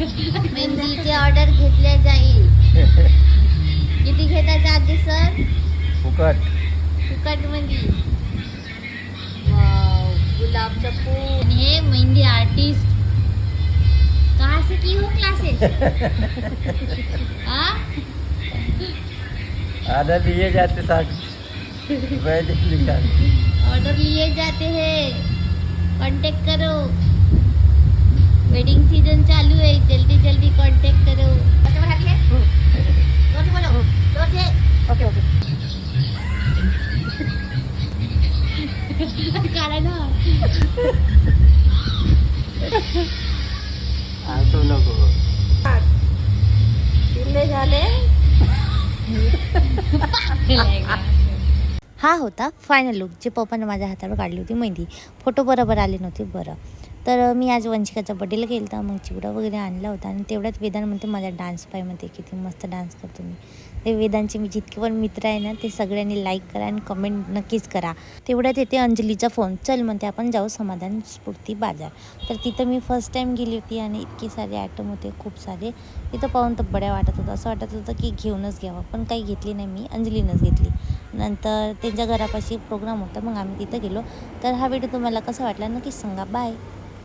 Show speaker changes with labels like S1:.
S1: मेहंदीची order घेतल्या जाईल. किती घेतायचं आजी सर?
S2: फुकट.
S1: फुकट मध्ये. वाव, गुलाबचं फूल. हे मेहंदी आर्टिस्ट कहाँ से की हो क्लासेस?
S2: आधा लिए जाते साथ लिखा
S1: ऑर्डर लिए जाते हैं, कांटेक्ट करो. वेडिंग सीजन चालू है, जल्दी जल्दी कांटेक्ट करो.
S2: Okay okay.
S1: कारण
S2: असू नको.
S1: किल्ले झाले.
S3: हा होता फायनल लुक जे पप्पाने माझ्या हातावर काढली होती मेहंदी. फोटो बरोबर आले नव्हते बरं. तर मी आज वंशिकाच्या बड्डेला गेलं तर मग चिवडा वगैरे आणला होता आणि तेवढ्यात वेदांत म्हणते माझा डान्स पाय म्हणते किती मस्त डान्स करतो मी. ते वेदांचे मी जितके पण मित्र आहे ना ते सगळ्यांनी लाईक करा आणि कमेंट नक्कीच करा. तेवढ्यात येते अंजलीचा फोन, चल म्हणते आपण जाऊ समाधान स्फूर्ती बाजार. तर तिथं मी फर्स्ट टाईम गेली होती आणि इतके सारे ॲटम होते, खूप सारे. तिथं पाहून तर बड्या वाटत होतं, असं वाटत होतं की घेऊनच घ्यावं, पण काही घेतली नाही मी, अंजलीनंच घेतली. नंतर त्यांच्या घरापाशी प्रोग्राम होता, मग आम्ही तिथं गेलो. तर हा व्हिडिओ तुम्हाला कसा वाटला नक्कीच सांगा. बाय.